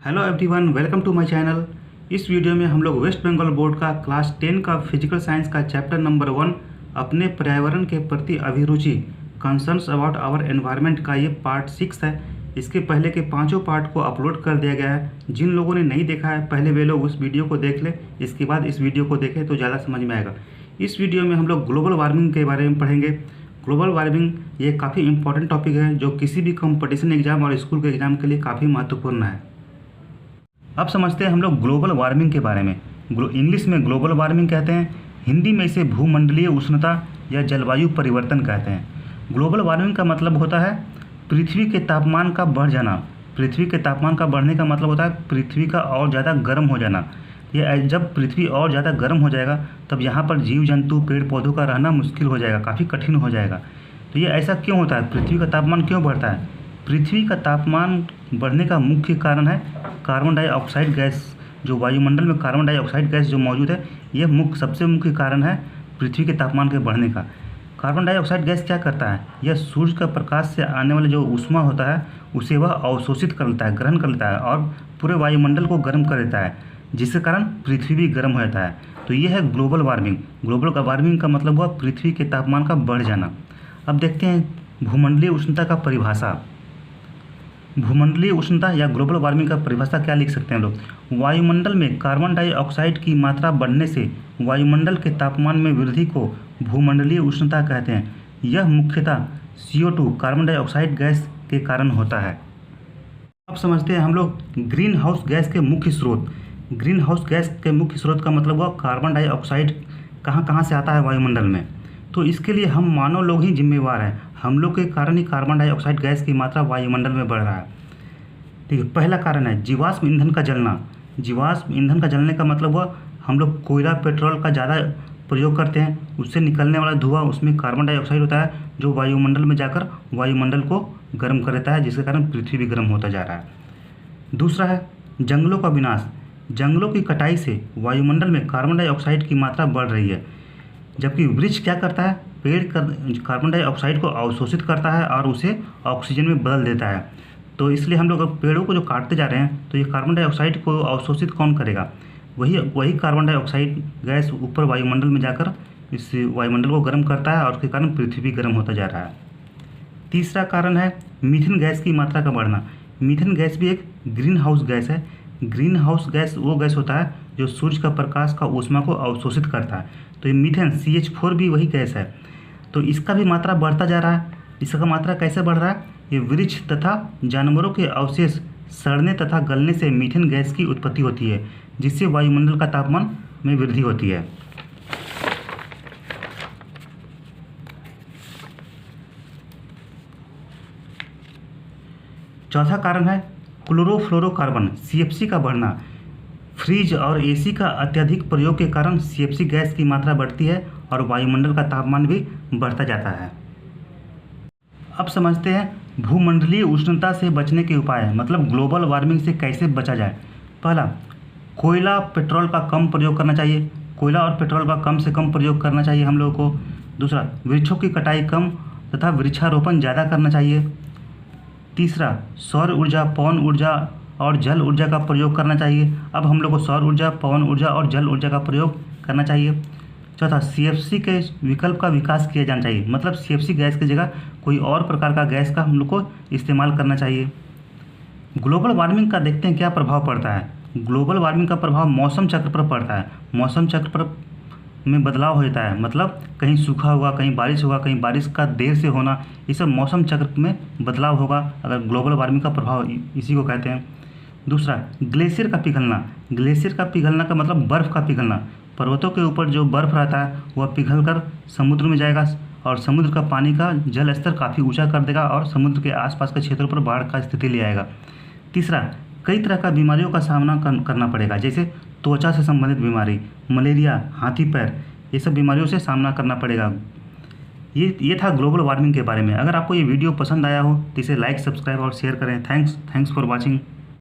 Hello everyone, welcome to my channel. इस video में हम लोग वेस्ट बंगाल बोर्ड का क्लास 10 का फिजिकल साइंस का चैप्टर नंबर 1 अपने पर्यावरण के प्रति अभिरुचि कंसर्न्स अबाउट आवर एनवायरनमेंट का ये पार्ट 6 है। इसके पहले के पांचों पार्ट को अपलोड कर दिया गया है। जिन लोगों ने नहीं देखा है पहले वे लोग उस वीडियो को देख लें, इसके बाद इस वीडियो को देखें तो ज़्यादा समझ में आएगा। इस वीडियो में हम लोग ग्लोबल वार्मिंग के बारे में पढ़ेंगे। ग्लोबल वार्मिंग ये काफ़ी इंपॉर्टेंट टॉपिक है जो किसी भी कंपटीशन एग्जाम और स्कूल के एग्जाम के लिए काफ़ी महत्वपूर्ण है। अब समझते हैं हम लोग ग्लोबल वार्मिंग के बारे में। इंग्लिश में ग्लोबल वार्मिंग कहते हैं, हिंदी में इसे भूमंडलीय उष्णता या जलवायु परिवर्तन कहते हैं। ग्लोबल वार्मिंग का मतलब होता है पृथ्वी के तापमान का बढ़ जाना। पृथ्वी के तापमान का बढ़ने का मतलब होता है पृथ्वी का और ज़्यादा गर्म हो जाना। ये जब पृथ्वी और ज़्यादा गर्म हो जाएगा तब यहाँ पर जीव जंतु पेड़ पौधों का रहना मुश्किल हो जाएगा, काफ़ी कठिन हो जाएगा। तो ये ऐसा क्यों होता है? पृथ्वी का तापमान क्यों बढ़ता है? पृथ्वी का तापमान बढ़ने का मुख्य कारण है कार्बन डाइऑक्साइड गैस। जो वायुमंडल में कार्बन डाइऑक्साइड गैस जो मौजूद है, यह सबसे मुख्य कारण है पृथ्वी के तापमान के बढ़ने का। कार्बन डाइऑक्साइड गैस क्या करता है? यह सूर्य का प्रकाश से आने वाला जो ऊष्मा होता है उसे वह अवशोषित कर लेता है, ग्रहण कर लेता है और पूरे वायुमंडल को गर्म कर देता है, जिसके कारण पृथ्वी भी गर्म हो जाता है। तो यह है ग्लोबल वार्मिंग। ग्लोबल वार्मिंग का मतलब हुआ पृथ्वी के तापमान का बढ़ जाना। अब देखते हैं भूमंडलीय उष्णता का परिभाषा। भूमंडलीय उष्णता या ग्लोबल वार्मिंग का परिभाषा क्या लिख सकते हैं हम लोग? वायुमंडल में कार्बन डाइऑक्साइड की मात्रा बढ़ने से वायुमंडल के तापमान में वृद्धि को भूमंडलीय उष्णता कहते हैं। यह मुख्यतः CO2 कार्बन डाइऑक्साइड गैस के कारण होता है। अब समझते हैं हम लोग ग्रीन हाउस गैस के मुख्य स्रोत। ग्रीन हाउस गैस के मुख्य स्रोत का मतलब हुआ कार्बन डाइऑक्साइड कहाँ कहाँ से आता है वायुमंडल में। तो इसके लिए हम मानव लोग ही जिम्मेवार हैं। हम लोग के कारण ही कार्बन डाइऑक्साइड गैस की मात्रा वायुमंडल में बढ़ रहा है। ठीक है, पहला कारण है जीवाश्म ईंधन का जलना। जीवाश्म ईंधन का जलने का मतलब हुआ हम लोग कोयला पेट्रोल का ज़्यादा प्रयोग करते हैं, उससे निकलने वाला धुआं, उसमें कार्बन डाइऑक्साइड होता है जो वायुमंडल में जाकर वायुमंडल को गर्म कर देता है, जिसके कारण पृथ्वी भी गर्म होता जा रहा है। दूसरा है जंगलों का विनाश। जंगलों की कटाई से वायुमंडल में कार्बन डाइऑक्साइड की मात्रा बढ़ रही है, जबकि वृक्ष क्या करता है? कार्बन डाइऑक्साइड को अवशोषित करता है और उसे ऑक्सीजन में बदल देता है। तो इसलिए हम लोग अब पेड़ों को जो काटते जा रहे हैं तो ये कार्बन डाइऑक्साइड को अवशोषित कौन करेगा? वही कार्बन डाइऑक्साइड गैस ऊपर वायुमंडल में जाकर इस वायुमंडल को गर्म करता है और उसके कारण पृथ्वी भी गर्म होता जा रहा है। तीसरा कारण है मीथेन गैस की मात्रा का बढ़ना। मीथेन गैस भी एक ग्रीन हाउस गैस है। ग्रीन हाउस गैस वो गैस होता है जो सूर्य का प्रकाश का ऊष्मा को अवशोषित करता है। तो ये मीथेन CH4 भी वही गैस है। तो इसका भी मात्रा बढ़ता जा रहा है। इसका मात्रा कैसे बढ़ रहा है? ये वृक्ष तथा जानवरों के अवशेष सड़ने तथा गलने से मीथेन गैस की उत्पत्ति होती है, जिससे वायुमंडल का तापमान में वृद्धि होती है। चौथा कारण है क्लोरोफ्लोरोकार्बन CFC का बढ़ना। फ्रिज और AC का अत्यधिक प्रयोग के कारण CFC गैस की मात्रा बढ़ती है और वायुमंडल का तापमान भी बढ़ता जाता है। अब समझते हैं भूमंडलीय उष्णता से बचने के उपाय, मतलब ग्लोबल वार्मिंग से कैसे बचा जाए। पहला, कोयला पेट्रोल का कम प्रयोग करना चाहिए। कोयला और पेट्रोल का कम से कम प्रयोग करना चाहिए हम लोगों को। दूसरा, वृक्षों की कटाई कम तथा वृक्षारोपण ज़्यादा करना चाहिए। तीसरा, सौर ऊर्जा, पवन ऊर्जा और जल ऊर्जा का प्रयोग करना चाहिए। अब हम लोग को सौर ऊर्जा, पवन ऊर्जा और जल ऊर्जा का प्रयोग करना चाहिए। चौथा, CFC के विकल्प का विकास किया जाना चाहिए, मतलब CFC गैस की जगह कोई और प्रकार का गैस का हम लोग को इस्तेमाल करना चाहिए। ग्लोबल वार्मिंग का देखते हैं क्या प्रभाव पड़ता है। ग्लोबल वार्मिंग का प्रभाव मौसम चक्र पर पड़ता है। मौसम चक्र पर में बदलाव हो जाता है, मतलब कहीं सूखा हुआ, कहीं बारिश होगा, कहीं बारिश का देर से होना, ये सब मौसम चक्र में बदलाव होगा अगर ग्लोबल वार्मिंग का प्रभाव, इसी को कहते हैं। दूसरा, ग्लेशियर का पिघलना। ग्लेशियर का पिघलना का मतलब बर्फ़ का पिघलना। पर्वतों के ऊपर जो बर्फ़ रहता है वह पिघलकर समुद्र में जाएगा और समुद्र का पानी का जल स्तर काफ़ी ऊंचा कर देगा और समुद्र के आसपास के क्षेत्रों पर बाढ़ का स्थिति ले आएगा। तीसरा, कई तरह का बीमारियों का सामना करना पड़ेगा, जैसे त्वचा से संबंधित बीमारी, मलेरिया, हाथी पैर, ये सब बीमारियों से सामना करना पड़ेगा। ये था ग्लोबल वार्मिंग के बारे में। अगर आपको ये वीडियो पसंद आया हो तो इसे लाइक, सब्सक्राइब और शेयर करें। Thanks for watching.